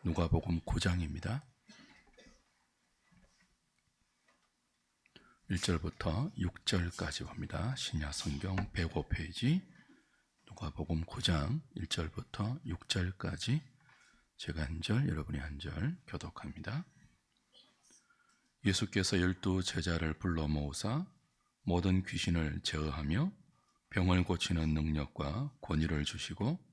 누가복음 9장입니다. 1절부터 6절까지 봅니다. 신약성경 105페이지 누가복음 9장 1절부터 6절까지 제가 한 절, 여러분이 한 절 교독합니다. 예수께서 12 제자를 불러 모으사 모든 귀신을 제어하며 병을 고치는 능력과 권위를 주시고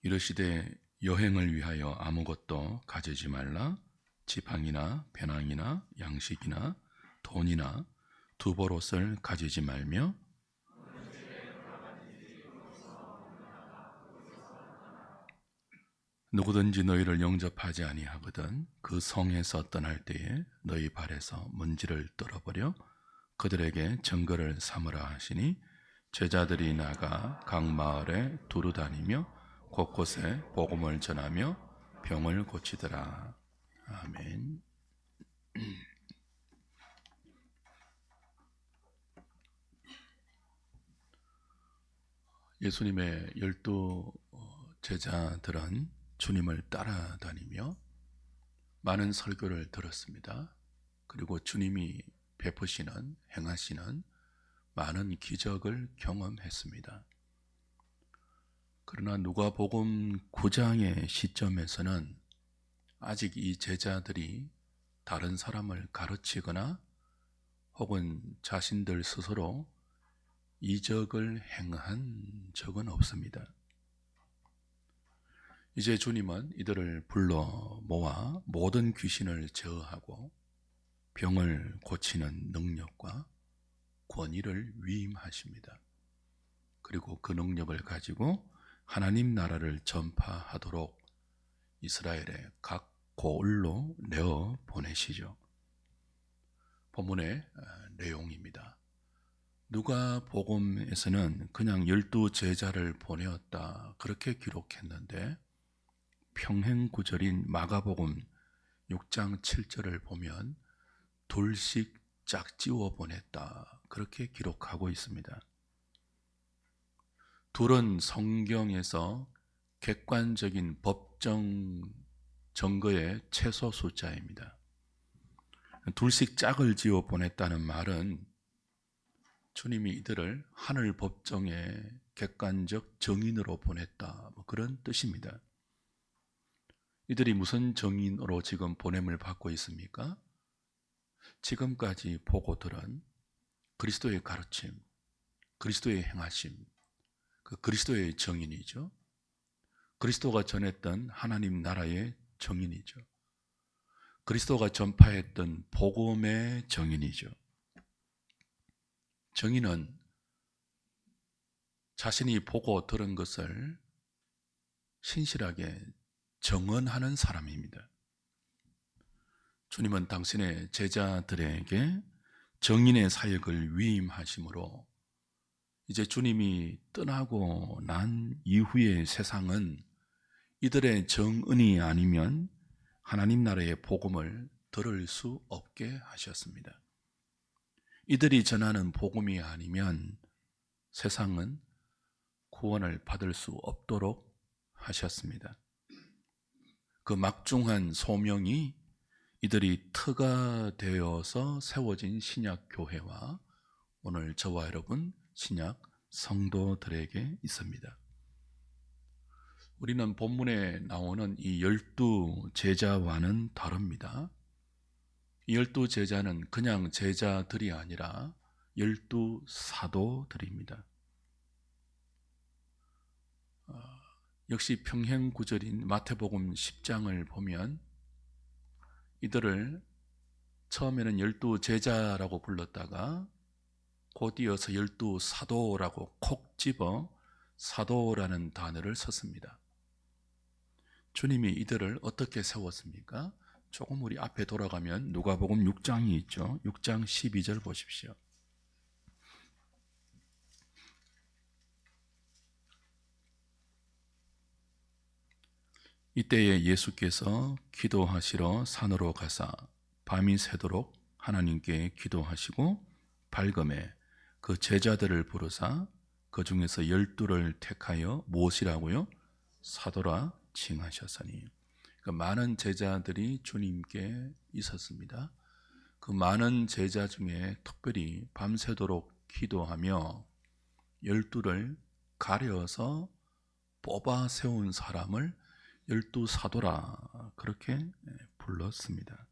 이르시되 여행을 위하여 아무것도 가지지 말라. 지팡이나 배낭이나 양식이나 돈이나 두벌옷을 가지지 말며 누구든지 너희를 영접하지 아니하거든 그 성에서 떠날 때에 너희 발에서 먼지를 떨어버려 그들에게 증거를 삼으라 하시니 제자들이 나가 각 마을에 두루 다니며 곳곳에 복음을 전하며 병을 고치더라. 아멘. 예수님의 12 제자들은 주님을 따라다니며 많은 설교를 들었습니다. 그리고 주님이 베푸시는, 행하시는 많은 기적을 경험했습니다. 그러나 누가복음 9장의 시점에서는 아직 이 제자들이 다른 사람을 가르치거나 혹은 자신들 스스로 이적을 행한 적은 없습니다. 이제 주님은 이들을 불러 모아 모든 귀신을 제어하고 병을 고치는 능력과 권위를 위임하십니다. 그리고 그 능력을 가지고 하나님 나라를 전파하도록 이스라엘의 각 고을로 내어 보내시죠. 본문의 내용입니다. 누가복음에서는 그냥 12 제자를 보내었다 그렇게 기록했는데 평행 구절인 마가복음 6장 7절을 보면 둘씩 짝지워 보냈다 그렇게 기록하고 있습니다. 둘은 성경에서 객관적인 법정 증거의 최소 숫자입니다. 둘씩 짝을 지어 보냈다는 말은 주님이 이들을 하늘 법정의 객관적 증인으로 보냈다 그런 뜻입니다. 이들이 무슨 증인으로 지금 보냄을 받고 있습니까? 지금까지 보고 들은 그리스도의 가르침, 그리스도의 행하심, 그 그리스도의 증인이죠. 그리스도가 전했던 하나님 나라의 증인이죠. 그리스도가 전파했던 복음의 증인이죠. 증인은 자신이 보고 들은 것을 신실하게 증언하는 사람입니다. 주님은 당신의 제자들에게 증인의 사역을 위임하심으로 이제 주님이 떠나고 난 이후의 세상은 이들의 증언이 아니면 하나님 나라의 복음을 들을 수 없게 하셨습니다. 이들이 전하는 복음이 아니면 세상은 구원을 받을 수 없도록 하셨습니다. 그 막중한 소명이 이들이 터가 되어서 세워진 신약 교회와 오늘 저와 여러분 신약 성도들에게 있습니다. 우리는 본문에 나오는 이 12 제자와는 다릅니다. 이 12 제자는 그냥 제자들이 아니라 12 사도들입니다. 역시 평행 구절인 마태복음 10장을 보면 이들을 처음에는 12 제자라고 불렀다가 곧 이어서 12 사도라고 콕 집어 사도라는 단어를 썼습니다. 주님이 이들을 어떻게 세웠습니까? 조금 우리 앞에 돌아가면 누가복음 6장이 있죠. 6장 12절 보십시오. 이때에 예수께서 기도하시러 산으로 가사 밤이 새도록 하나님께 기도하시고 밝음에 그 제자들을 부르사 그 중에서 12를 택하여 무엇이라고요? 사도라 칭하셨으니. 그 많은 제자들이 주님께 있었습니다. 그 많은 제자 중에 특별히 밤새도록 기도하며 12를 가려서 뽑아 세운 사람을 12사도라 그렇게 불렀습니다.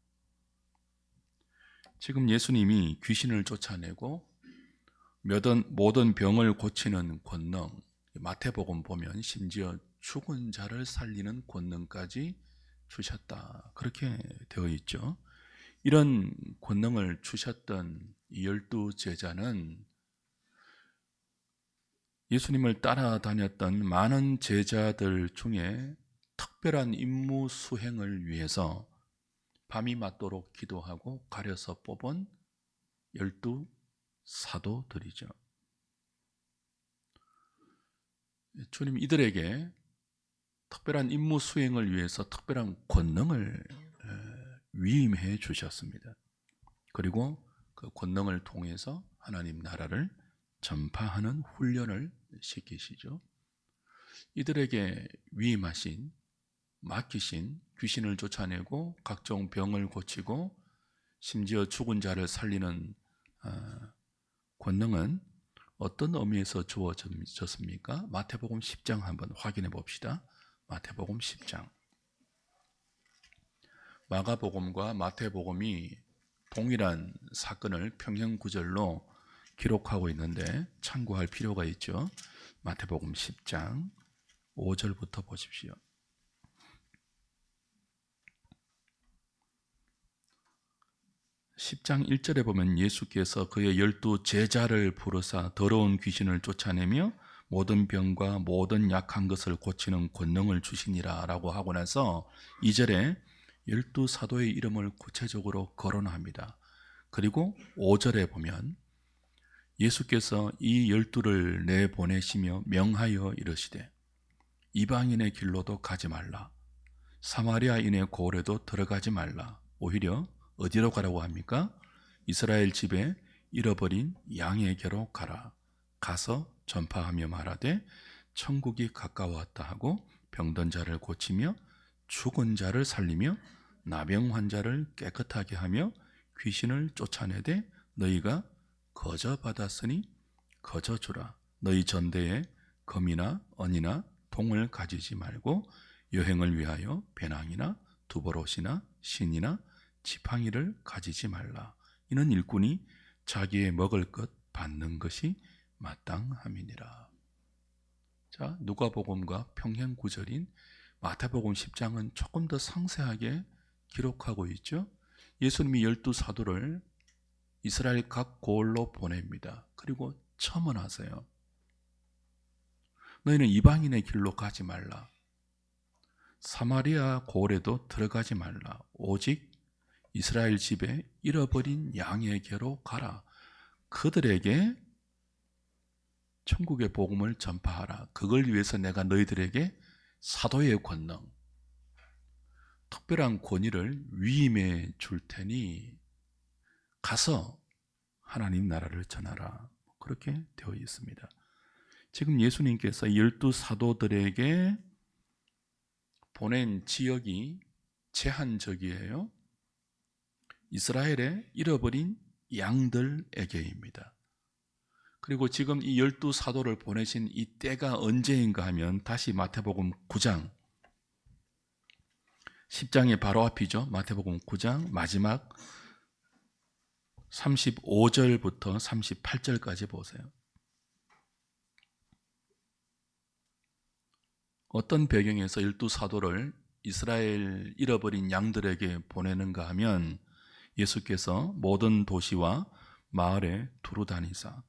지금 예수님이 귀신을 쫓아내고 모든 병을 고치는 권능, 마태복음 보면 심지어 죽은 자를 살리는 권능까지 주셨다 그렇게 되어 있죠. 이런 권능을 주셨던 이 12제자는 예수님을 따라다녔던 많은 제자들 중에 특별한 임무 수행을 위해서 밤이 맞도록 기도하고 가려서 뽑은 12사도들이죠. 주님 이들에게 특별한 임무 수행을 위해서 특별한 권능을 위임해 주셨습니다. 그리고 그 권능을 통해서 하나님 나라를 전파하는 훈련을 시키시죠. 이들에게 위임하신, 맡기신 귀신을 쫓아내고 각종 병을 고치고 심지어 죽은 자를 살리는 권능은 어떤 의미에서 주어졌습니까? 마태복음 10장 한번 확인해 봅시다. 마태복음 10장. 마가복음과 마태복음이 동일한 사건을 평행구절로 기록하고 있는데 참고할 필요가 있죠. 마태복음 10장 5절부터 보십시오. 10장 1절에 보면 예수께서 그의 12제자를 부르사 더러운 귀신을 쫓아내며 모든 병과 모든 약한 것을 고치는 권능을 주시니라 라고 하고 나서 2절에 12사도의 이름을 구체적으로 거론합니다. 그리고 5절에 보면 예수께서 이 12를 내보내시며 명하여 이르시되 이방인의 길로도 가지 말라. 사마리아인의 고을에도 들어가지 말라. 오히려 어디로 가라고 합니까? 이스라엘 집에 잃어버린 양에게로 가라. 가서 전파하며 말하되 천국이 가까웠다 하고 병든 자를 고치며 죽은 자를 살리며 나병 환자를 깨끗하게 하며 귀신을 쫓아내되 너희가 거저 받았으니 거저 주라. 너희 전대에 금이나 은이나 동을 가지지 말고 여행을 위하여 배낭이나 두버롯이나 신이나 지팡이를 가지지 말라. 이는 일꾼이 자기의 먹을 것 받는 것이 마땅함이니라. 자, 누가복음과 평행구절인 마태복음 10장은 조금 더 상세하게 기록하고 있죠. 예수님이 12사도를 이스라엘 각 고을로 보냅니다. 그리고 첨언하세요. 너희는 이방인의 길로 가지 말라. 사마리아 고을에도 들어가지 말라. 오직 이스라엘 집에 잃어버린 양에게로 가라. 그들에게 천국의 복음을 전파하라. 그걸 위해서 내가 너희들에게 사도의 권능, 특별한 권위를 위임해 줄 테니 가서 하나님 나라를 전하라. 그렇게 되어 있습니다. 지금 예수님께서 12사도들에게 보낸 지역이 제한적이에요. 이스라엘의 잃어버린 양들에게입니다. 그리고 지금 이 12사도를 보내신 이 때가 언제인가 하면 다시 마태복음 9장 10장의 바로 앞이죠. 마태복음 9장 마지막 35절부터 38절까지 보세요. 어떤 배경에서 12사도를 이스라엘 잃어버린 양들에게 보내는가 하면 예수께서 모든 도시와 마을에 두루 다니사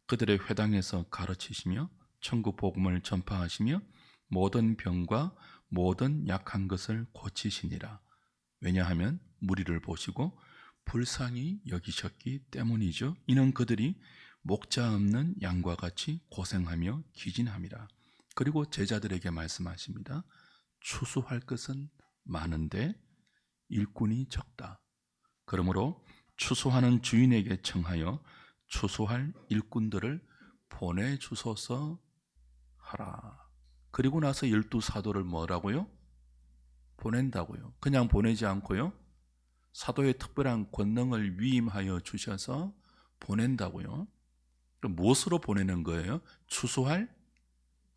그들의 회당에서 가르치시며 천국 복음을 전파하시며 모든 병과 모든 약한 것을 고치시니라. 왜냐하면 무리를 보시고 불쌍히 여기셨기 때문이죠. 이는 그들이 목자 없는 양과 같이 고생하며 기진함이라. 그리고 제자들에게 말씀하십니다. 추수할 것은 많은데 일꾼이 적다. 그러므로 추수하는 주인에게 청하여 추수할 일꾼들을 보내주소서 하라. 그리고 나서 12사도를 뭐라고요? 보낸다고요. 그냥 보내지 않고요. 사도의 특별한 권능을 위임하여 주셔서 보낸다고요. 그럼 무엇으로 보내는 거예요? 추수할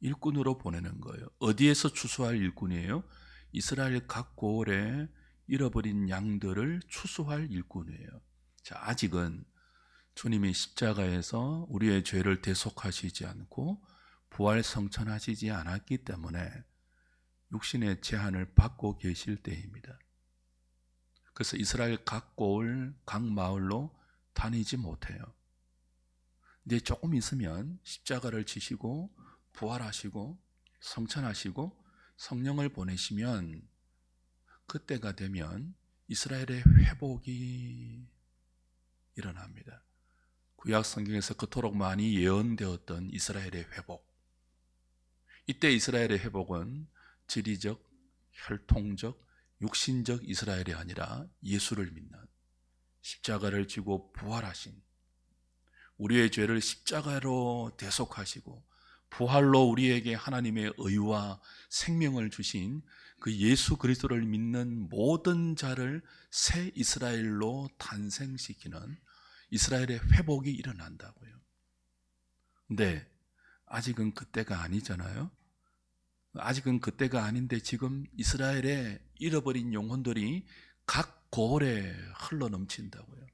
일꾼으로 보내는 거예요. 어디에서 추수할 일꾼이에요? 이스라엘 각 고을에 잃어버린 양들을 추수할 일꾼이에요. 자, 아직은 주님이 십자가에서 우리의 죄를 대속하시지 않고 부활 성천하시지 않았기 때문에 육신의 제한을 받고 계실 때입니다. 그래서 이스라엘 각 고을, 각 마을로 다니지 못해요. 이제 조금 있으면 십자가를 지시고 부활하시고 성천하시고 성령을 보내시면 그때가 되면 이스라엘의 회복이 일어납니다. 구약 성경에서 그토록 많이 예언되었던 이스라엘의 회복. 이때 이스라엘의 회복은 지리적, 혈통적, 육신적 이스라엘이 아니라 예수를 믿는 십자가를 지고 부활하신 우리의 죄를 십자가로 대속하시고 부활로 우리에게 하나님의 의와 생명을 주신 그 예수 그리스도를 믿는 모든 자를 새 이스라엘로 탄생시키는 이스라엘의 회복이 일어난다고요. 근데 아직은 그때가 아니잖아요. 아직은 그때가 아닌데 지금 이스라엘의 잃어버린 영혼들이 각 고을에 흘러넘친다고요.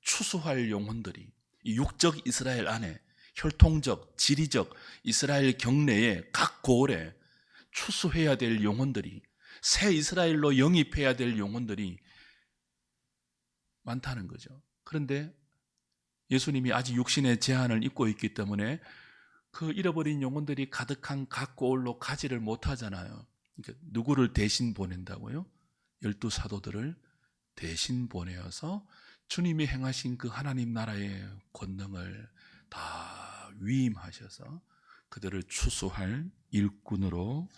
추수할 영혼들이 이 육적 이스라엘 안에 혈통적, 지리적 이스라엘 경내에 각 고을에 추수해야 될 영혼들이 새 이스라엘로 영입해야 될 영혼들이 많다는 거죠. 그런데 예수님이 아직 육신의 제한을 입고 있기 때문에 그 잃어버린 영혼들이 가득한 각 고을로 가지를 못하잖아요. 그러니까 누구를 대신 보낸다고요? 12사도들을 대신 보내어서 주님이 행하신 그 하나님 나라의 권능을 다 위임하셔서 그들을 추수할 일꾼으로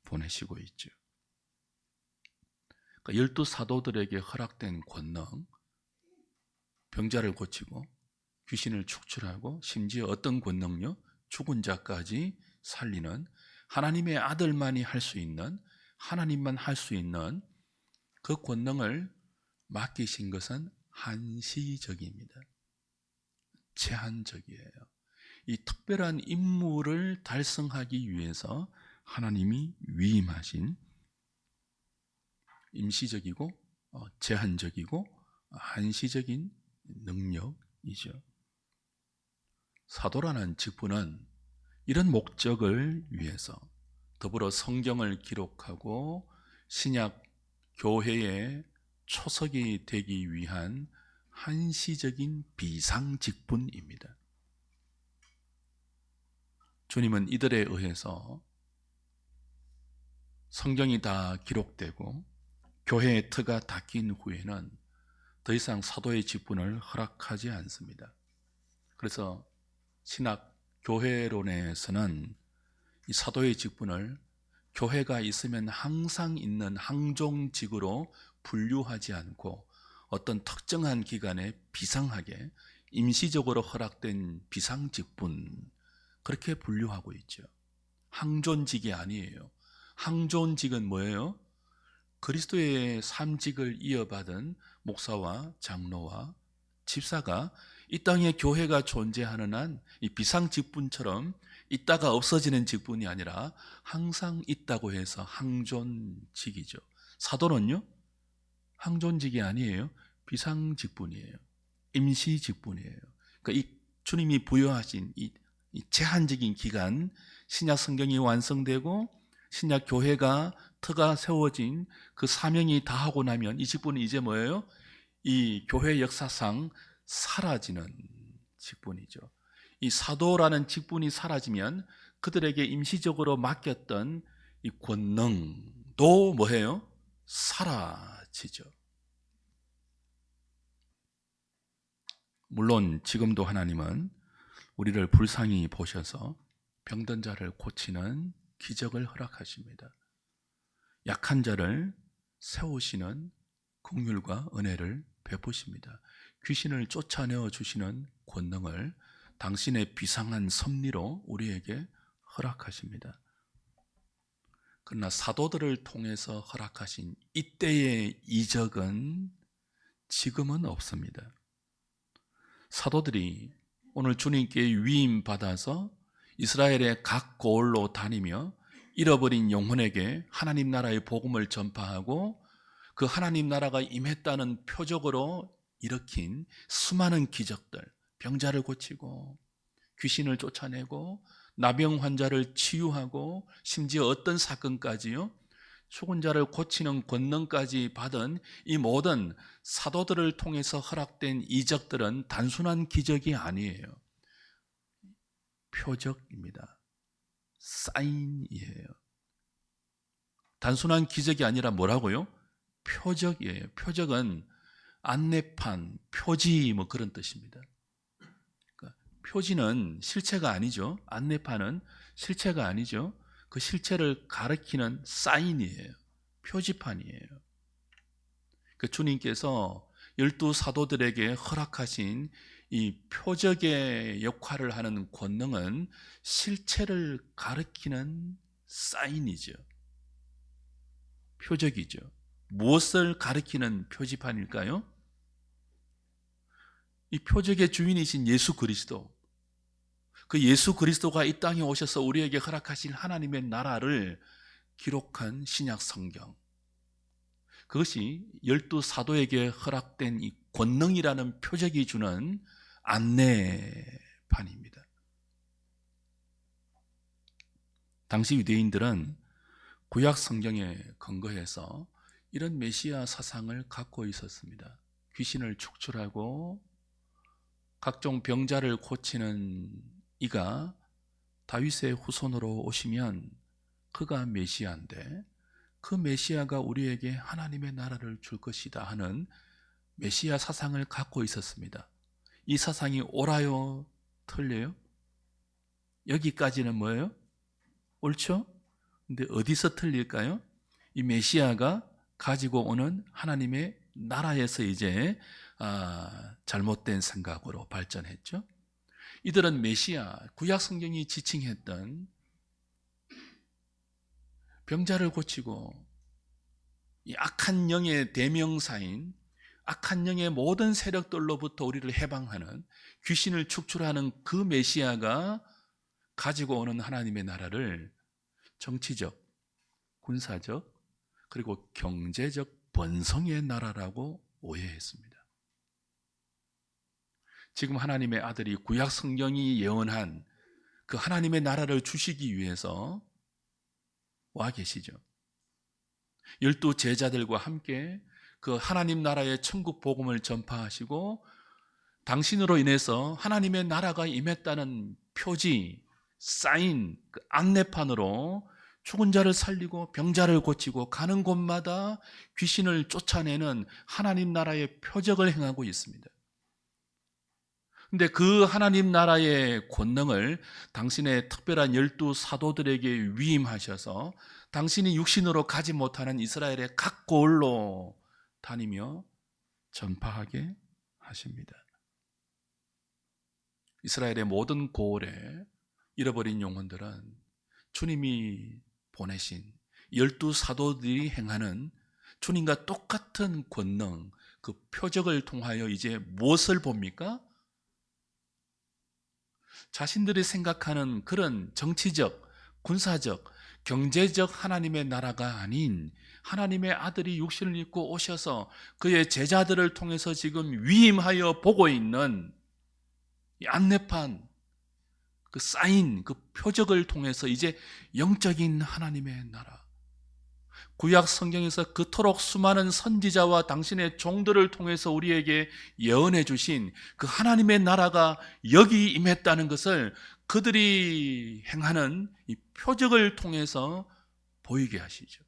보내시고 있죠. 그러니까 12사도들에게 허락된 권능, 병자를 고치고 귀신을 축출하고 심지어 어떤 권능요? 죽은 자까지 살리는 하나님의 아들만이 할 수 있는, 하나님만 할 수 있는 그 권능을 맡기신 것은 한시적입니다. 제한적이에요. 이 특별한 임무를 달성하기 위해서 하나님이 위임하신 임시적이고 제한적이고 한시적인 능력이죠. 사도라는 직분은 이런 목적을 위해서 더불어 성경을 기록하고 신약 교회의 초석이 되기 위한 한시적인 비상 직분입니다. 주님은 이들에 의해서 성경이 다 기록되고 교회의 터가 닫힌 후에는 더 이상 사도의 직분을 허락하지 않습니다. 그래서 신학 교회론에서는 이 사도의 직분을 교회가 있으면 항상 있는 항종직으로 분류하지 않고 어떤 특정한 기간에 비상하게 임시적으로 허락된 비상직분, 그렇게 분류하고 있죠. 항존직이 아니에요. 항존직은 뭐예요? 그리스도의 삶직을 이어받은 목사와 장로와 집사가 이 땅에 교회가 존재하는 한 이 비상직분처럼 있다가 없어지는 직분이 아니라 항상 있다고 해서 항존직이죠. 사도는요? 항존직이 아니에요. 비상직분이에요. 임시직분이에요. 그러니까 이 주님이 부여하신 이 제한적인 기간, 신약 성경이 완성되고 신약 교회가 터가 세워진 그 사명이 다하고 나면 이 직분은 이제 뭐예요? 이 교회 역사상 사라지는 직분이죠. 이 사도라는 직분이 사라지면 그들에게 임시적으로 맡겼던 이 권능도 뭐예요? 사라지죠. 물론 지금도 하나님은 우리를 불쌍히 보셔서 병든 자를 고치는 기적을 허락하십니다. 약한 자를 세우시는 긍휼과 은혜를 베푸십니다. 귀신을 쫓아내어 주시는 권능을 당신의 비상한 섭리로 우리에게 허락하십니다. 그러나 사도들을 통해서 허락하신 이때의 이적은 지금은 없습니다. 사도들이 오늘 주님께 위임 받아서 이스라엘의 각 고을로 다니며 잃어버린 영혼에게 하나님 나라의 복음을 전파하고 그 하나님 나라가 임했다는 표적으로 일으킨 수많은 기적들, 병자를 고치고 귀신을 쫓아내고 나병 환자를 치유하고 심지어 어떤 사건까지요, 죽은 자를 고치는 권능까지 받은 이 모든 사도들을 통해서 허락된 이적들은 단순한 기적이 아니에요. 표적입니다. 사인이에요. 단순한 기적이 아니라 뭐라고요? 표적이에요. 표적은 안내판, 표지 뭐 그런 뜻입니다. 그러니까 표지는 실체가 아니죠. 안내판은 실체가 아니죠. 그 실체를 가리키는 사인이에요. 표지판이에요. 그 주님께서 12사도들에게 허락하신 이 표적의 역할을 하는 권능은 실체를 가리키는 사인이죠. 표적이죠. 무엇을 가리키는 표지판일까요? 이 표적의 주인이신 예수 그리스도, 그 예수 그리스도가 이 땅에 오셔서 우리에게 허락하신 하나님의 나라를 기록한 신약 성경, 그것이 12사도에게 허락된 이 권능이라는 표적이 주는 안내판입니다. 당시 유대인들은 구약 성경에 근거해서 이런 메시아 사상을 갖고 있었습니다. 귀신을 축출하고 각종 병자를 고치는 이가 다윗의 후손으로 오시면 그가 메시아인데 그 메시아가 우리에게 하나님의 나라를 줄 것이다 하는 메시아 사상을 갖고 있었습니다. 이 사상이 옳아요? 틀려요? 여기까지는 뭐예요? 옳죠? 근데 어디서 틀릴까요? 이 메시아가 가지고 오는 하나님의 나라에서 이제 잘못된 생각으로 발전했죠. 이들은 메시아, 구약 성경이 지칭했던 병자를 고치고 이 악한 영의 대명사인 악한 영의 모든 세력들로부터 우리를 해방하는 귀신을 축출하는 그 메시아가 가지고 오는 하나님의 나라를 정치적, 군사적, 그리고 경제적 번성의 나라라고 오해했습니다. 지금 하나님의 아들이 구약 성경이 예언한 그 하나님의 나라를 주시기 위해서 와 계시죠. 12 제자들과 함께 그 하나님 나라의 천국 복음을 전파하시고 당신으로 인해서 하나님의 나라가 임했다는 표지, 사인, 그 안내판으로 죽은 자를 살리고 병자를 고치고 가는 곳마다 귀신을 쫓아내는 하나님 나라의 표적을 행하고 있습니다. 근데 그 하나님 나라의 권능을 당신의 특별한 12사도들에게 위임하셔서 당신이 육신으로 가지 못하는 이스라엘의 각 고을로 다니며 전파하게 하십니다. 이스라엘의 모든 고을에 잃어버린 영혼들은 주님이 보내신 12사도들이 행하는 주님과 똑같은 권능, 그 표적을 통하여 이제 무엇을 봅니까? 자신들이 생각하는 그런 정치적, 군사적, 경제적 하나님의 나라가 아닌 하나님의 아들이 육신을 입고 오셔서 그의 제자들을 통해서 지금 위임하여 보고 있는 이 안내판, 그 사인, 그 표적을 통해서 이제 영적인 하나님의 나라, 구약 성경에서 그토록 수많은 선지자와 당신의 종들을 통해서 우리에게 예언해 주신 그 하나님의 나라가 여기 임했다는 것을 그들이 행하는 이 표적을 통해서 보이게 하시죠.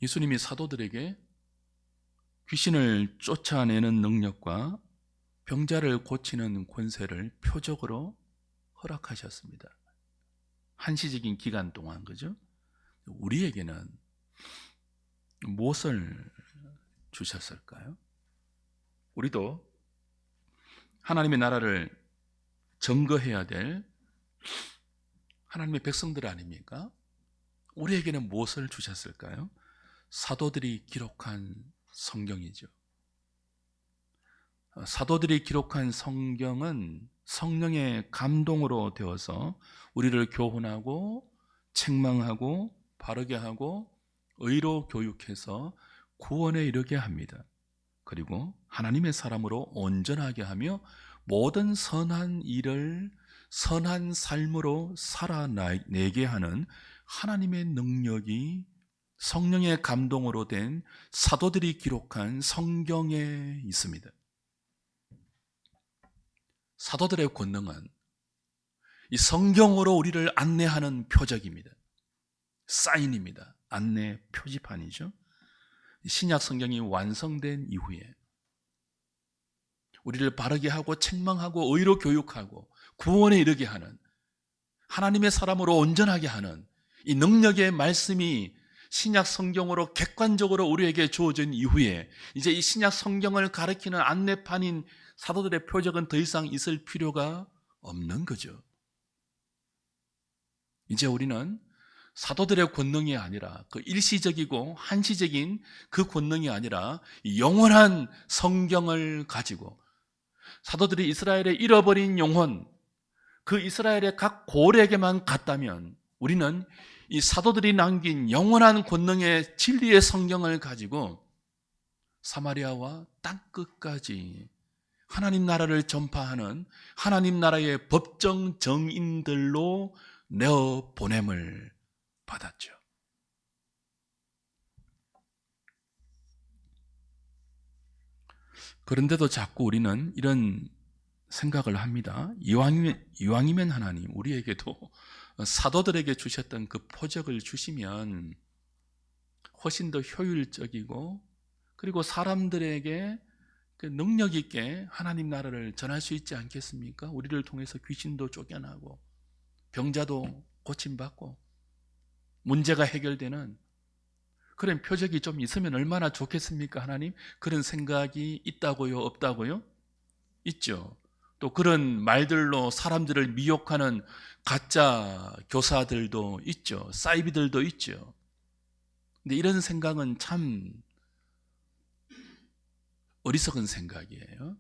예수님이 사도들에게 귀신을 쫓아내는 능력과 병자를 고치는 권세를 표적으로 허락하셨습니다. 한시적인 기간 동안, 그죠? 우리에게는 무엇을 주셨을까요? 우리도 하나님의 나라를 증거해야 될 하나님의 백성들 아닙니까? 우리에게는 무엇을 주셨을까요? 사도들이 기록한 성경이죠. 사도들이 기록한 성경은 성령의 감동으로 되어서 우리를 교훈하고 책망하고 바르게 하고 의로 교육해서 구원에 이르게 합니다. 그리고 하나님의 사람으로 온전하게 하며 모든 선한 일을 선한 삶으로 살아내게 하는 하나님의 능력이 성령의 감동으로 된 사도들이 기록한 성경에 있습니다. 사도들의 권능은 이 성경으로 우리를 안내하는 표적입니다. 사인입니다. 안내 표지판이죠. 신약 성경이 완성된 이후에 우리를 바르게 하고 책망하고 의로 교육하고 구원에 이르게 하는 하나님의 사람으로 온전하게 하는 이 능력의 말씀이 신약 성경으로 객관적으로 우리에게 주어진 이후에 이제 이 신약 성경을 가리키는 안내판인 사도들의 표적은 더 이상 있을 필요가 없는 거죠. 이제 우리는 사도들의 권능이 아니라 그 일시적이고 한시적인 그 권능이 아니라 영원한 성경을 가지고 사도들이 이스라엘의 잃어버린 영혼, 그 이스라엘의 각 고을에게만 갔다면 우리는 이 사도들이 남긴 영원한 권능의 진리의 성경을 가지고 사마리아와 땅끝까지 하나님 나라를 전파하는 하나님 나라의 법정 정인들로 내어 보냄을 받았죠. 그런데도 자꾸 우리는 이런 생각을 합니다. 이왕이면 하나님 우리에게도 사도들에게 주셨던 그 표적을 주시면 훨씬 더 효율적이고 그리고 사람들에게 그 능력 있게 하나님 나라를 전할 수 있지 않겠습니까? 우리를 통해서 귀신도 쫓겨나고 병자도 고침받고 문제가 해결되는 그런 표적이 좀 있으면 얼마나 좋겠습니까, 하나님? 그런 생각이 있다고요, 없다고요? 있죠. 또 그런 말들로 사람들을 미혹하는 가짜 교사들도 있죠. 사이비들도 있죠. 근데 이런 생각은 참 어리석은 생각이에요.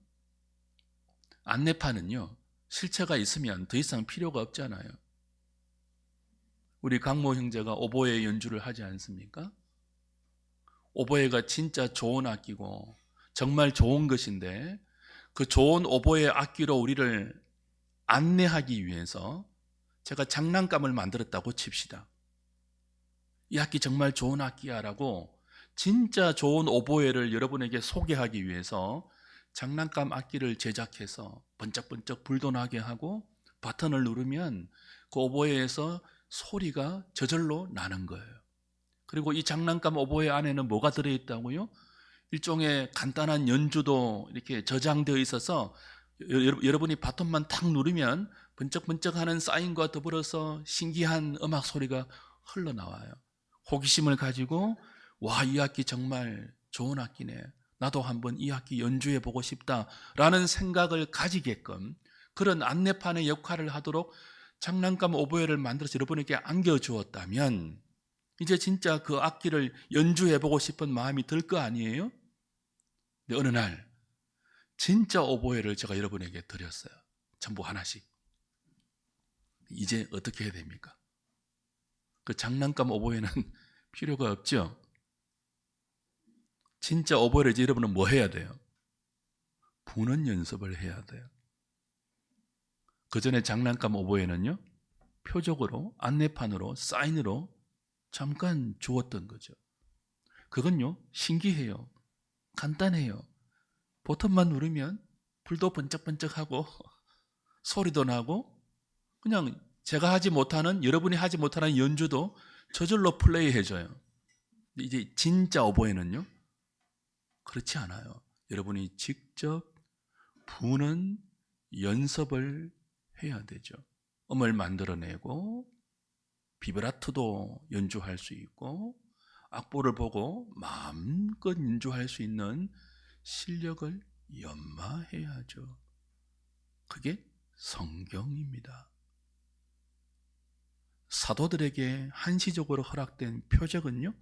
안내판은요, 실체가 있으면 더 이상 필요가 없잖아요. 우리 강모 형제가 오보에 연주를 하지 않습니까? 오보에가 진짜 좋은 악기고 정말 좋은 것인데 그 좋은 오보에 악기로 우리를 안내하기 위해서 제가 장난감을 만들었다고 칩시다. 이 악기 정말 좋은 악기야 라고 진짜 좋은 오보에를 여러분에게 소개하기 위해서 장난감 악기를 제작해서 번쩍번쩍 불도 나게 하고 버튼을 누르면 그 오보에에서 소리가 저절로 나는 거예요. 그리고 이 장난감 오보에 안에는 뭐가 들어있다고요? 일종의 간단한 연주도 이렇게 저장되어 있어서 여러분이 버튼만 탁 누르면 번쩍번쩍하는 사인과 더불어서 신기한 음악 소리가 흘러나와요. 호기심을 가지고 와, 이 악기 정말 좋은 악기네, 나도 한번 이 악기 연주해 보고 싶다라는 생각을 가지게끔 그런 안내판의 역할을 하도록 장난감 오보에를 만들어서 여러분에게 안겨주었다면 이제 진짜 그 악기를 연주해 보고 싶은 마음이 들 거 아니에요? 근데 어느 날 진짜 오보에를 제가 여러분에게 드렸어요. 전부 하나씩. 이제 어떻게 해야 됩니까? 그 장난감 오보에는 필요가 없죠? 진짜 오보에를 이제 여러분은 뭐 해야 돼요? 부는 연습을 해야 돼요. 그 전에 장난감 오보에는요, 표적으로, 안내판으로, 사인으로 잠깐 주었던 거죠. 그건요, 신기해요. 간단해요. 버튼만 누르면 불도 번쩍번쩍하고 소리도 나고 그냥 제가 하지 못하는, 여러분이 하지 못하는 연주도 저절로 플레이해줘요. 이제 진짜 오보에는요, 그렇지 않아요. 여러분이 직접 부는 연습을 해야 되죠. 음을 만들어내고 비브라토도 연주할 수 있고 악보를 보고 마음껏 연주할 수 있는 실력을 연마해야죠. 그게 성경입니다. 사도들에게 한시적으로 허락된 표적은요,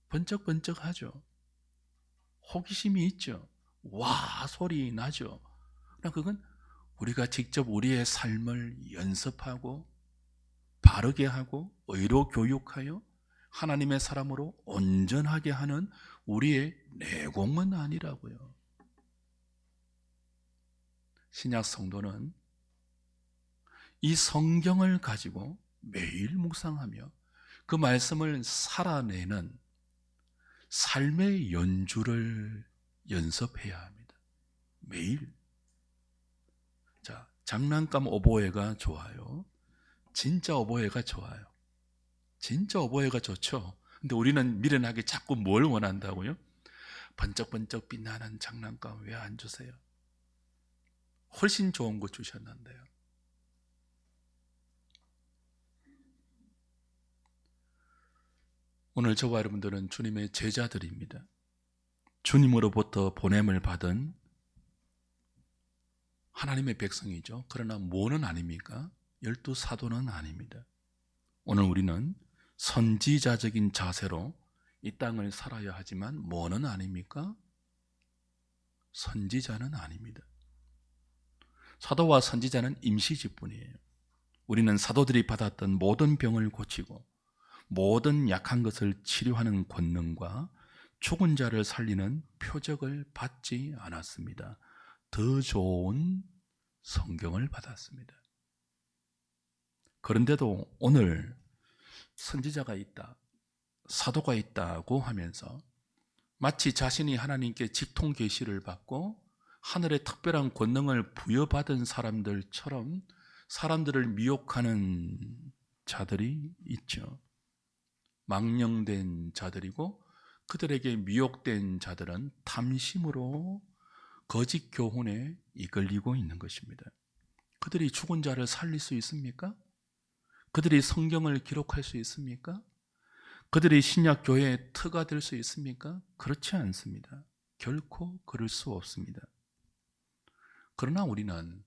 번쩍번쩍하죠. 호기심이 있죠. 와 소리 나죠. 그러나 그건 우리가 직접 우리의 삶을 연습하고 바르게 하고 의로 교육하여 하나님의 사람으로 온전하게 하는 우리의 내공은 아니라고요. 신약 성도는 이 성경을 가지고 매일 묵상하며 그 말씀을 살아내는 삶의 연주를 연습해야 합니다. 매일. 자, 장난감 오보에가 좋아요. 진짜 오보에가 좋아요. 진짜 오보에가 좋죠. 근데 우리는 미련하게 자꾸 뭘 원한다고요? 번쩍번쩍 빛나는 장난감 왜 안 주세요? 훨씬 좋은 거 주셨는데요. 오늘 저와 여러분들은 주님의 제자들입니다. 주님으로부터 보냄을 받은 하나님의 백성이죠. 그러나 뭐는 아닙니까? 12사도는 아닙니다. 오늘 우리는 선지자적인 자세로 이 땅을 살아야 하지만 뭐는 아닙니까? 선지자는 아닙니다. 사도와 선지자는 임시직분이에요. 우리는 사도들이 받았던 모든 병을 고치고 모든 약한 것을 치료하는 권능과 죽은 자를 살리는 표적을 받지 않았습니다. 더 좋은 성경을 받았습니다. 그런데도 오늘 선지자가 있다, 사도가 있다고 하면서 마치 자신이 하나님께 직통 계시를 받고 하늘의 특별한 권능을 부여받은 사람들처럼 사람들을 미혹하는 자들이 있죠. 망령된 자들이고 그들에게 미혹된 자들은 탐심으로 거짓 교훈에 이끌리고 있는 것입니다. 그들이 죽은 자를 살릴 수 있습니까? 그들이 성경을 기록할 수 있습니까? 그들이 신약 교회의 터가 될 수 있습니까? 그렇지 않습니다. 결코 그럴 수 없습니다. 그러나 우리는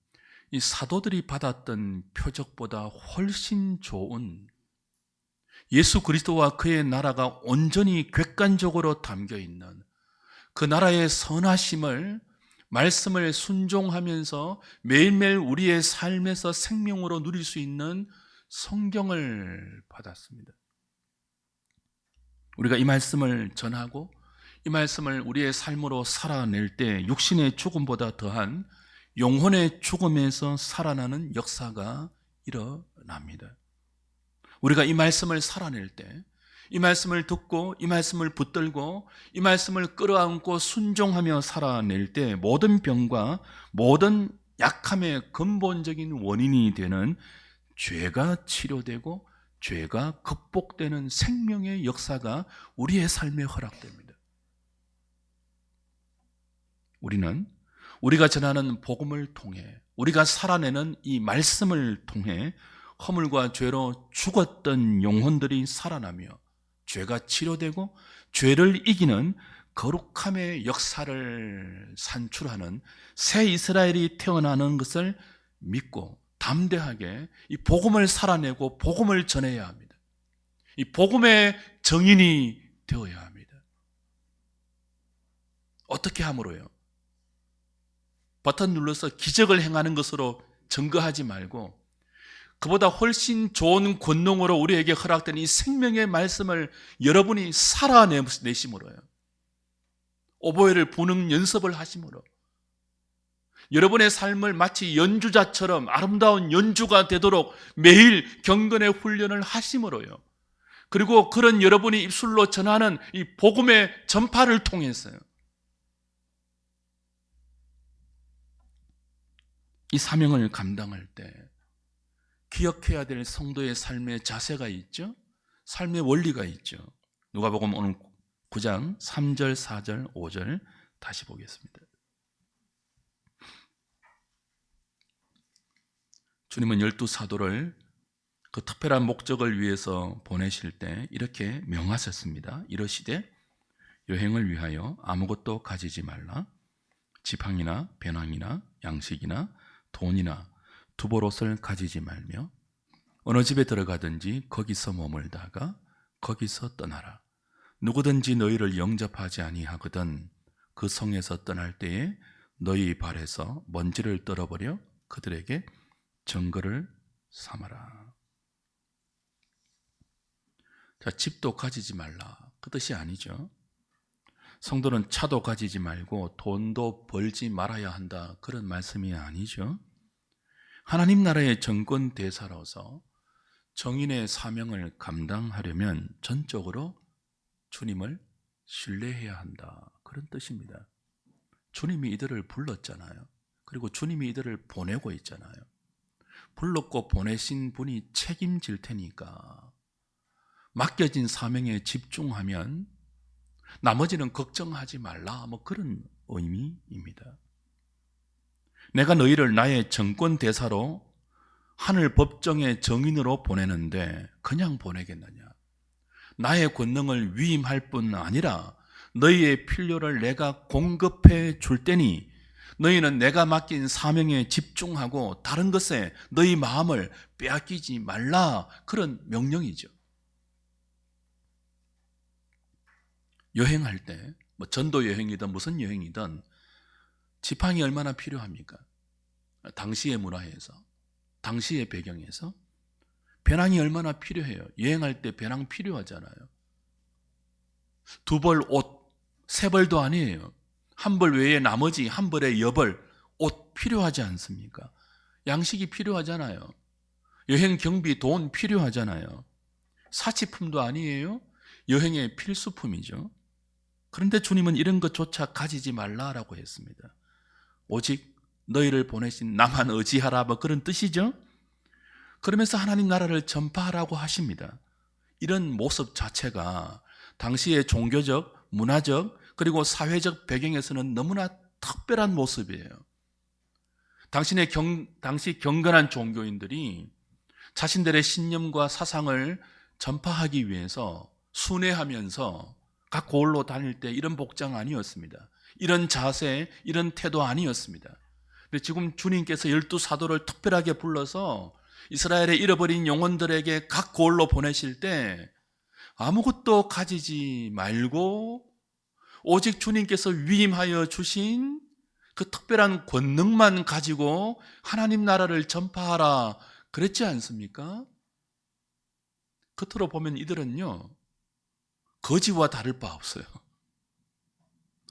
이 사도들이 받았던 표적보다 훨씬 좋은 예수 그리스도와 그의 나라가 온전히 객관적으로 담겨 있는 그 나라의 선하심을 말씀을 순종하면서 매일매일 우리의 삶에서 생명으로 누릴 수 있는 성경을 받았습니다. 우리가 이 말씀을 전하고 이 말씀을 우리의 삶으로 살아낼 때 육신의 죽음보다 더한 영혼의 죽음에서 살아나는 역사가 일어납니다. 우리가 이 말씀을 살아낼 때, 이 말씀을 듣고 이 말씀을 붙들고 이 말씀을 끌어안고 순종하며 살아낼 때 모든 병과 모든 약함의 근본적인 원인이 되는 죄가 치료되고 죄가 극복되는 생명의 역사가 우리의 삶에 허락됩니다. 우리는 우리가 전하는 복음을 통해 우리가 살아내는 이 말씀을 통해 허물과 죄로 죽었던 영혼들이 살아나며 죄가 치료되고 죄를 이기는 거룩함의 역사를 산출하는 새 이스라엘이 태어나는 것을 믿고 담대하게 이 복음을 살아내고 복음을 전해야 합니다. 이 복음의 정인이 되어야 합니다. 어떻게 함으로요? 버튼 눌러서 기적을 행하는 것으로 증거하지 말고 그보다 훨씬 좋은 권능으로 우리에게 허락된 이 생명의 말씀을 여러분이 살아내심으로요. 오보에를 부는 연습을 하심으로 여러분의 삶을 마치 연주자처럼 아름다운 연주가 되도록 매일 경건의 훈련을 하심으로요. 그리고 그런 여러분이 입술로 전하는 이 복음의 전파를 통해서요. 이 사명을 감당할 때 기억해야 될 성도의 삶의 자세가 있죠. 삶의 원리가 있죠. 누가복음 오늘 9장 3절, 4절, 5절 다시 보겠습니다. 주님은 12사도를 그 특별한 목적을 위해서 보내실 때 이렇게 명하셨습니다. 이러시되 여행을 위하여 아무것도 가지지 말라. 지팡이나 배낭이나 양식이나 돈이나 두벌옷을 가지지 말며 어느 집에 들어가든지 거기서 머물다가 거기서 떠나라. 누구든지 너희를 영접하지 아니하거든 그 성에서 떠날 때에 너희 발에서 먼지를 떨어버려 그들에게 증거를 삼아라. 자, 집도 가지지 말라. 그 뜻이 아니죠. 성도는 차도 가지지 말고 돈도 벌지 말아야 한다. 그런 말씀이 아니죠. 하나님 나라의 정권 대사로서 정인의 사명을 감당하려면 전적으로 주님을 신뢰해야 한다. 그런 뜻입니다. 주님이 이들을 불렀잖아요. 그리고 주님이 이들을 보내고 있잖아요. 불렀고 보내신 분이 책임질 테니까 맡겨진 사명에 집중하면 나머지는 걱정하지 말라. 뭐 그런 의미입니다. 내가 너희를 나의 정권 대사로 하늘 법정의 정인으로 보내는데 그냥 보내겠느냐? 나의 권능을 위임할 뿐 아니라 너희의 필요를 내가 공급해 줄 테니 너희는 내가 맡긴 사명에 집중하고 다른 것에 너희 마음을 빼앗기지 말라. 그런 명령이죠. 여행할 때 뭐 전도 여행이든 무슨 여행이든 지팡이 얼마나 필요합니까? 당시의 문화에서, 당시의 배경에서 배낭이 얼마나 필요해요. 여행할 때 배낭 필요하잖아요. 두 벌 옷, 세 벌도 아니에요. 한 벌 외에 나머지 한 벌에 여벌 옷 필요하지 않습니까? 양식이 필요하잖아요. 여행 경비 돈 필요하잖아요. 사치품도 아니에요. 여행의 필수품이죠. 그런데 주님은 이런 것조차 가지지 말라라고 했습니다. 오직 너희를 보내신 나만 의지하라, 뭐 그런 뜻이죠. 그러면서 하나님 나라를 전파하라고 하십니다. 이런 모습 자체가 당시의 종교적, 문화적, 그리고 사회적 배경에서는 너무나 특별한 모습이에요. 당시 경건한 종교인들이 자신들의 신념과 사상을 전파하기 위해서 순회하면서 각 고을로 다닐 때 이런 복장 아니었습니다. 이런 자세, 이런 태도 아니었습니다. 근데 지금 주님께서 12사도를 특별하게 불러서 이스라엘의 잃어버린 영혼들에게 각 고을로 보내실 때 아무것도 가지지 말고 오직 주님께서 위임하여 주신 그 특별한 권능만 가지고 하나님 나라를 전파하라 그랬지 않습니까? 겉으로 보면 이들은요 거지와 다를 바 없어요.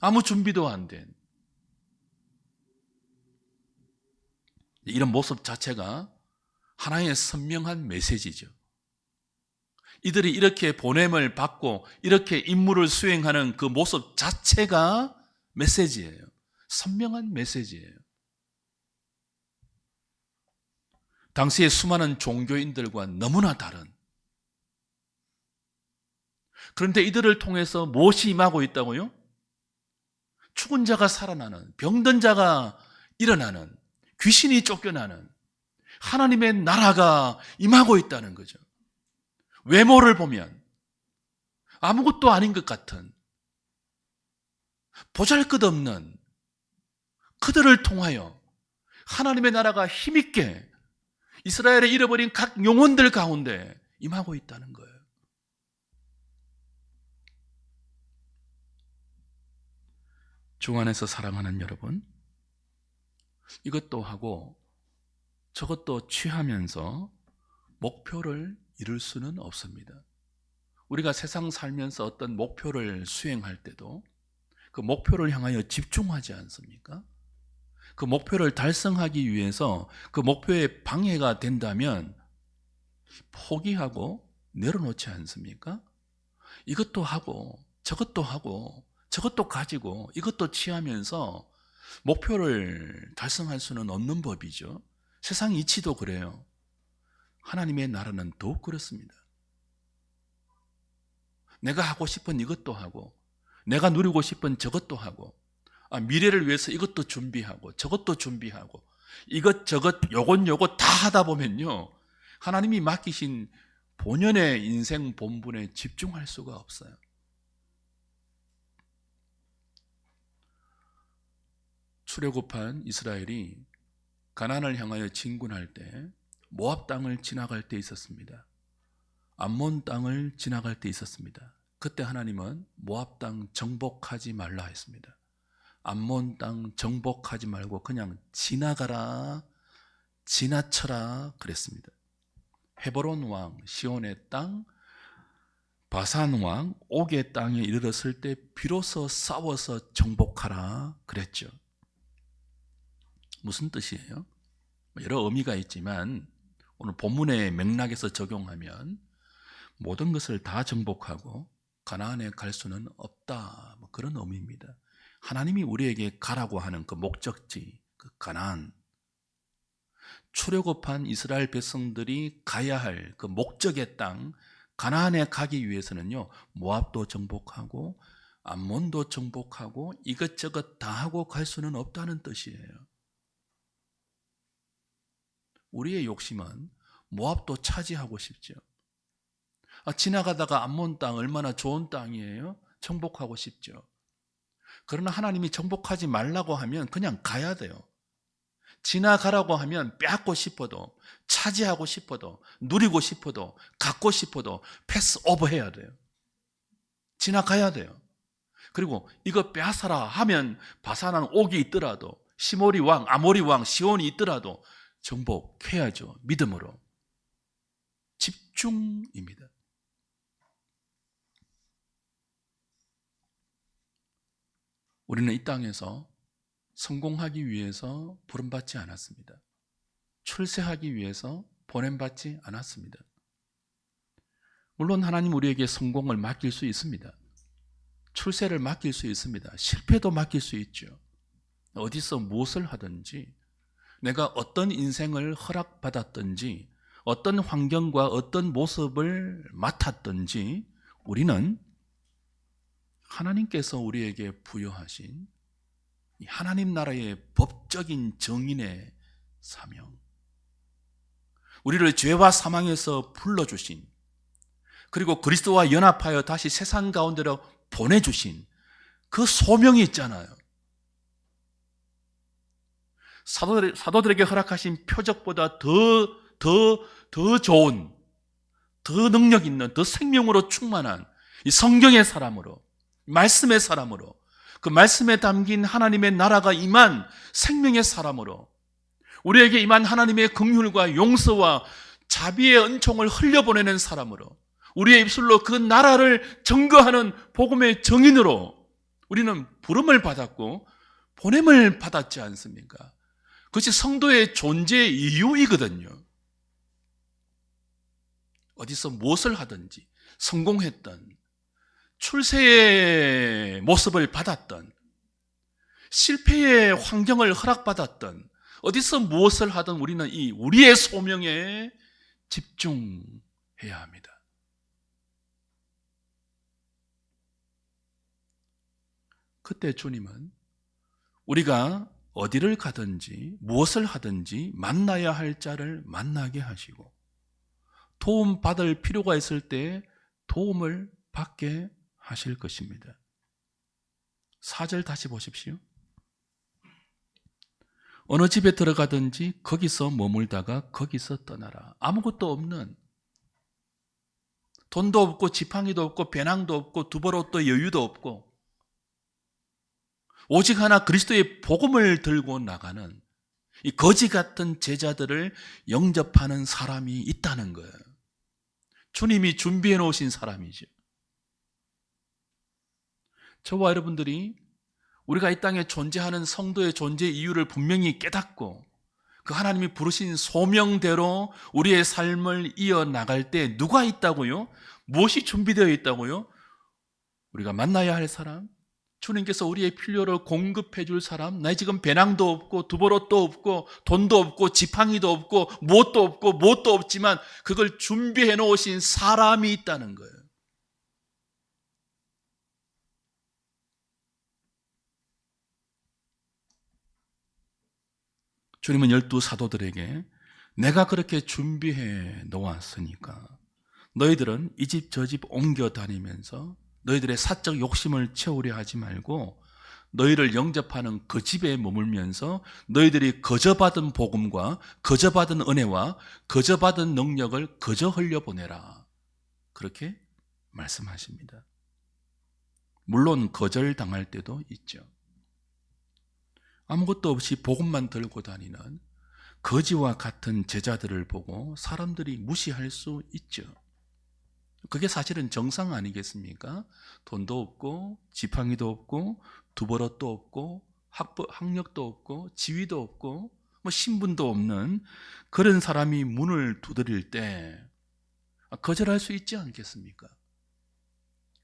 아무 준비도 안 된 이런 모습 자체가 하나의 선명한 메시지죠. 이들이 이렇게 보냄을 받고 이렇게 임무를 수행하는 그 모습 자체가 메시지예요. 선명한 메시지예요. 당시의 수많은 종교인들과 너무나 다른, 그런데 이들을 통해서 무엇이 임하고 있다고요? 죽은 자가 살아나는, 병든 자가 일어나는, 귀신이 쫓겨나는 하나님의 나라가 임하고 있다는 거죠. 외모를 보면 아무것도 아닌 것 같은 보잘것없는 그들을 통하여 하나님의 나라가 힘있게 이스라엘의 잃어버린 각 영혼들 가운데 임하고 있다는 거예요. 주 안에서 사랑하는 여러분, 이것도 하고 저것도 취하면서 목표를 이룰 수는 없습니다. 우리가 세상 살면서 어떤 목표를 수행할 때도 그 목표를 향하여 집중하지 않습니까? 그 목표를 달성하기 위해서 그 목표에 방해가 된다면 포기하고 내려놓지 않습니까? 이것도 하고 저것도 가지고 이것도 취하면서 목표를 달성할 수는 없는 법이죠. 세상 이치도 그래요. 하나님의 나라는 더욱 그렇습니다. 내가 하고 싶은 이것도 하고 내가 누리고 싶은 저것도 하고 미래를 위해서 이것도 준비하고 저것도 준비하고 이것저것 요것 다 하다 보면요 하나님이 맡기신 본연의 인생 본분에 집중할 수가 없어요. 출애굽한 이스라엘이 가나안을 향하여 진군할 때 모압 땅을 지나갈 때 있었습니다. 암몬 땅을 지나갈 때 있었습니다. 그때 하나님은 모압 땅 정복하지 말라 했습니다. 암몬 땅 정복하지 말고 그냥 지나가라, 지나쳐라 그랬습니다. 헤브론 왕 시온의 땅, 바산 왕 옥의 땅에 이르렀을 때 비로소 싸워서 정복하라 그랬죠. 무슨 뜻이에요? 여러 의미가 있지만 오늘 본문의 맥락에서 적용하면 모든 것을 다 정복하고 가나안에 갈 수는 없다, 그런 의미입니다. 하나님이 우리에게 가라고 하는 그 목적지, 그 가나안, 출애굽한 이스라엘 백성들이 가야 할 그 목적의 땅 가나안에 가기 위해서는요, 모압도 정복하고 암몬도 정복하고 이것저것 다 하고 갈 수는 없다는 뜻이에요. 우리의 욕심은 모압도 차지하고 싶죠. 지나가다가 암몬 땅 얼마나 좋은 땅이에요? 정복하고 싶죠. 그러나 하나님이 정복하지 말라고 하면 그냥 가야 돼요. 지나가라고 하면 빼앗고 싶어도, 차지하고 싶어도, 누리고 싶어도, 갖고 싶어도 패스 오버 해야 돼요. 지나가야 돼요. 그리고 이거 빼앗아라 하면 바산한 옥이 있더라도, 시모리 왕, 아모리 왕, 시온이 있더라도 정복해야죠. 믿음으로. 집중입니다. 우리는 이 땅에서 성공하기 위해서 부름받지 않았습니다. 출세하기 위해서 보냄받지 않았습니다. 물론 하나님 우리에게 성공을 맡길 수 있습니다. 출세를 맡길 수 있습니다. 실패도 맡길 수 있죠. 어디서 무엇을 하든지, 내가 어떤 인생을 허락받았든지, 어떤 환경과 어떤 모습을 맡았든지 우리는 하나님께서 우리에게 부여하신 하나님 나라의 법적인 정인의 사명, 우리를 죄와 사망에서 불러주신, 그리고 그리스도와 연합하여 다시 세상 가운데로 보내주신 그 소명이 있잖아요. 사도들에게 허락하신 표적보다 더 좋은, 더 능력 있는, 더 생명으로 충만한 이 성경의 사람으로, 말씀의 사람으로, 그 말씀에 담긴 하나님의 나라가 임한 생명의 사람으로, 우리에게 임한 하나님의 긍휼과 용서와 자비의 은총을 흘려보내는 사람으로, 우리의 입술로 그 나라를 증거하는 복음의 증인으로 우리는 부름을 받았고 보냄을 받았지 않습니까? 그것이 성도의 존재의 이유이거든요. 어디서 무엇을 하든지 성공했던, 출세의 모습을 받았던, 실패의 환경을 허락받았던, 어디서 무엇을 하든 우리는 이 우리의 소명에 집중해야 합니다. 그때 주님은 우리가 어디를 가든지 무엇을 하든지 만나야 할 자를 만나게 하시고, 도움 받을 필요가 있을 때 도움을 받게 하실 것입니다. 4절 다시 보십시오. 어느 집에 들어가든지 거기서 머물다가 거기서 떠나라. 아무것도 없는, 돈도 없고 지팡이도 없고 배낭도 없고 두벌옷도 여유도 없고 오직 하나 그리스도의 복음을 들고 나가는 이 거지 같은 제자들을 영접하는 사람이 있다는 거예요. 주님이 준비해 놓으신 사람이죠. 저와 여러분들이 우리가 이 땅에 존재하는 성도의 존재 이유를 분명히 깨닫고 그 하나님이 부르신 소명대로 우리의 삶을 이어나갈 때 누가 있다고요? 무엇이 준비되어 있다고요? 우리가 만나야 할 사람, 주님께서 우리의 필요를 공급해 줄 사람, 나 지금 배낭도 없고 두벌옷도 없고 돈도 없고 지팡이도 없고 무엇도 없지만 그걸 준비해 놓으신 사람이 있다는 거예요. 주님은 12 사도들에게 내가 그렇게 준비해 놓았으니까 너희들은 이 집 저 집 옮겨 다니면서 너희들의 사적 욕심을 채우려 하지 말고 너희를 영접하는 그 집에 머물면서 너희들이 거저받은 복음과 거저받은 은혜와 거저받은 능력을 거저 흘려보내라. 그렇게 말씀하십니다. 물론 거절당할 때도 있죠. 아무것도 없이 복음만 들고 다니는 거지와 같은 제자들을 보고 사람들이 무시할 수 있죠. 그게 사실은 정상 아니겠습니까? 돈도 없고 지팡이도 없고 두버릇도 없고 학력도 없고 지위도 없고 뭐 신분도 없는 그런 사람이 문을 두드릴 때 거절할 수 있지 않겠습니까?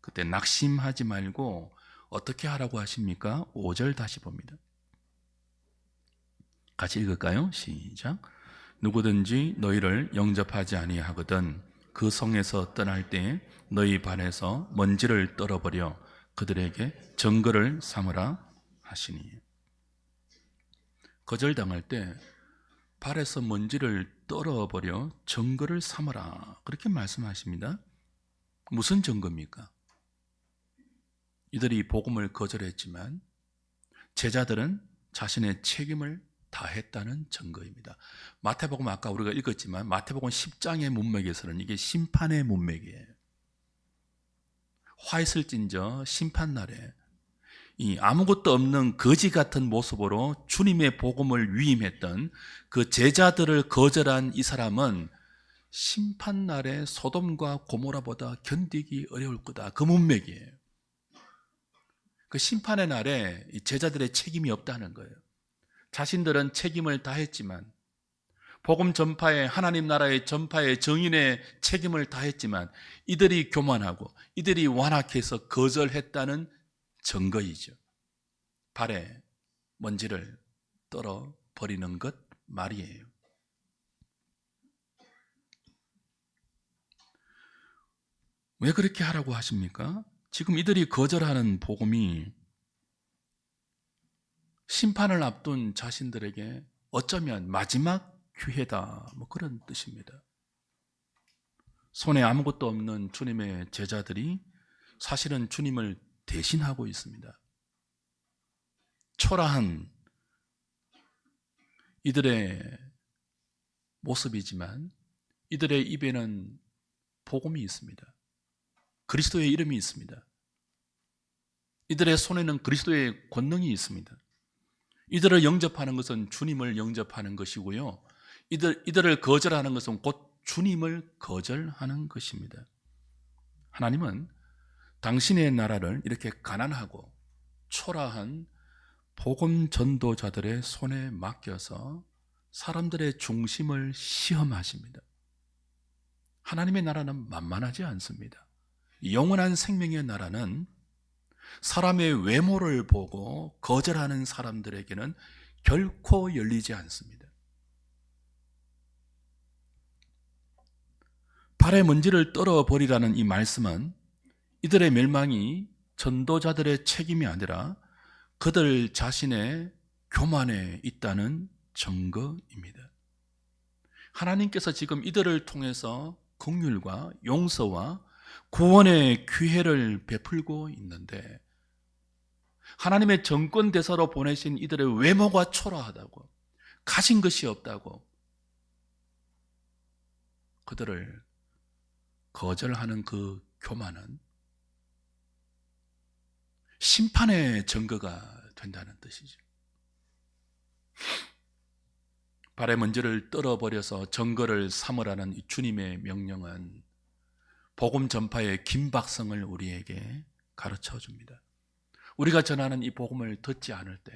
그때 낙심하지 말고 어떻게 하라고 하십니까? 5절 다시 봅니다. 같이 읽을까요? 시작. 누구든지 너희를 영접하지 아니하거든 그 성에서 떠날 때 너희 발에서 먼지를 떨어버려 그들에게 증거를 삼으라 하시니. 거절당할 때 발에서 먼지를 떨어버려 증거를 삼으라 그렇게 말씀하십니다. 무슨 증거입니까? 이들이 복음을 거절했지만 제자들은 자신의 책임을 다했다는 증거입니다. 마태복음 아까 우리가 읽었지만 마태복음 10장의 문맥에서는 이게 심판의 문맥이에요. 화 있을진저 심판날에 이 아무것도 없는 거지 같은 모습으로 주님의 복음을 위임했던 그 제자들을 거절한 이 사람은 심판날에 소돔과 고모라보다 견디기 어려울 거다. 그 문맥이에요. 그 심판의 날에 이 제자들의 책임이 없다는 거예요. 자신들은 책임을 다했지만 복음 전파에 하나님 나라의 전파에 정인의 책임을 다했지만 이들이 교만하고 이들이 완악해서 거절했다는 증거이죠. 발에 먼지를 떨어버리는 것 말이에요. 왜 그렇게 하라고 하십니까? 지금 이들이 거절하는 복음이 심판을 앞둔 자신들에게 어쩌면 마지막 기회다, 뭐 그런 뜻입니다. 손에 아무것도 없는 주님의 제자들이 사실은 주님을 대신하고 있습니다. 초라한 이들의 모습이지만 이들의 입에는 복음이 있습니다. 그리스도의 이름이 있습니다. 이들의 손에는 그리스도의 권능이 있습니다. 이들을 영접하는 것은 주님을 영접하는 것이고요. 이들을 거절하는 것은 곧 주님을 거절하는 것입니다. 하나님은 당신의 나라를 이렇게 가난하고 초라한 복음 전도자들의 손에 맡겨서 사람들의 중심을 시험하십니다. 하나님의 나라는 만만하지 않습니다. 영원한 생명의 나라는 사람의 외모를 보고 거절하는 사람들에게는 결코 열리지 않습니다. 발에 먼지를 떨어버리라는 이 말씀은 이들의 멸망이 전도자들의 책임이 아니라 그들 자신의 교만에 있다는 증거입니다. 하나님께서 지금 이들을 통해서 긍휼과 용서와 구원의 기회를 베풀고 있는데 하나님의 정권 대사로 보내신 이들의 외모가 초라하다고, 가진 것이 없다고 그들을 거절하는 그 교만은 심판의 증거가 된다는 뜻이죠. 발에 먼지를 떨어버려서 증거를 삼으라는 이 주님의 명령은 복음 전파의 긴박성을 우리에게 가르쳐 줍니다. 우리가 전하는 이 복음을 듣지 않을 때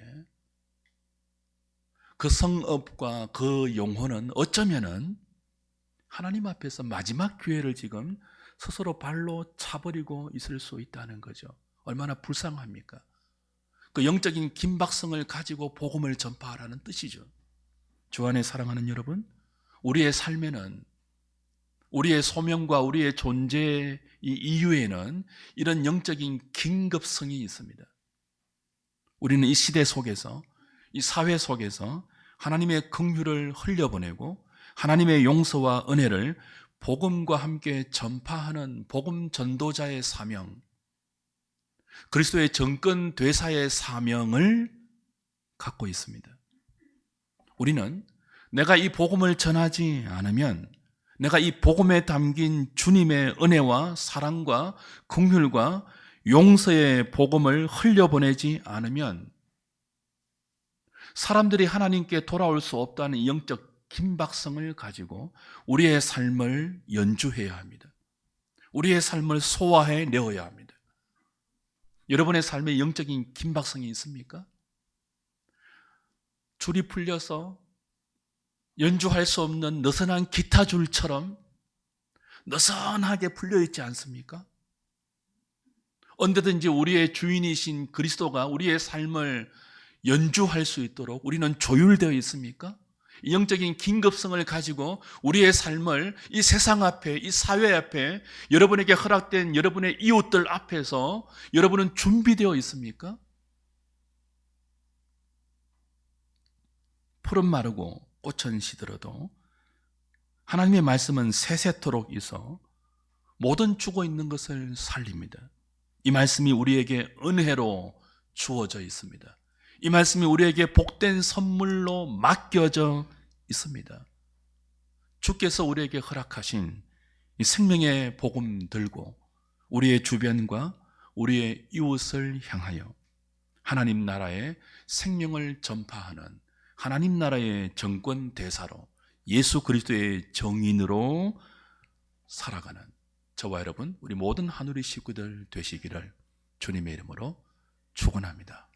그 성읍과 그 영혼은 어쩌면은 하나님 앞에서 마지막 기회를 지금 스스로 발로 차버리고 있을 수 있다는 거죠. 얼마나 불쌍합니까? 그 영적인 긴박성을 가지고 복음을 전파하라는 뜻이죠. 주 안에 사랑하는 여러분, 우리의 삶에는 우리의 소명과 우리의 존재의 이유에는 이런 영적인 긴급성이 있습니다. 우리는 이 시대 속에서, 이 사회 속에서 하나님의 긍휼을 흘려보내고 하나님의 용서와 은혜를 복음과 함께 전파하는 복음 전도자의 사명, 그리스도의 정권 되사의 사명을 갖고 있습니다. 우리는 내가 이 복음을 전하지 않으면, 내가 이 복음에 담긴 주님의 은혜와 사랑과 긍휼과 용서의 복음을 흘려보내지 않으면 사람들이 하나님께 돌아올 수 없다는 영적 긴박성을 가지고 우리의 삶을 연주해야 합니다. 우리의 삶을 소화해 내어야 합니다. 여러분의 삶에 영적인 긴박성이 있습니까? 줄이 풀려서 연주할 수 없는 느슨한 기타 줄처럼 느슨하게 풀려있지 않습니까? 언제든지 우리의 주인이신 그리스도가 우리의 삶을 연주할 수 있도록 우리는 조율되어 있습니까? 이 영적인 긴급성을 가지고 우리의 삶을 이 세상 앞에, 이 사회 앞에, 여러분에게 허락된 여러분의 이웃들 앞에서 여러분은 준비되어 있습니까? 풀은 마르고 꽃은 시들어도 하나님의 말씀은 세세토록 있어 모든 죽어 있는 것을 살립니다. 이 말씀이 우리에게 은혜로 주어져 있습니다. 이 말씀이 우리에게 복된 선물로 맡겨져 있습니다. 주께서 우리에게 허락하신 이 생명의 복음 들고 우리의 주변과 우리의 이웃을 향하여 하나님 나라의 생명을 전파하는 하나님 나라의 정권 대사로 예수 그리스도의 정인으로 살아가는 저와 여러분, 우리 모든 하누리 식구들 되시기를 주님의 이름으로 축원합니다.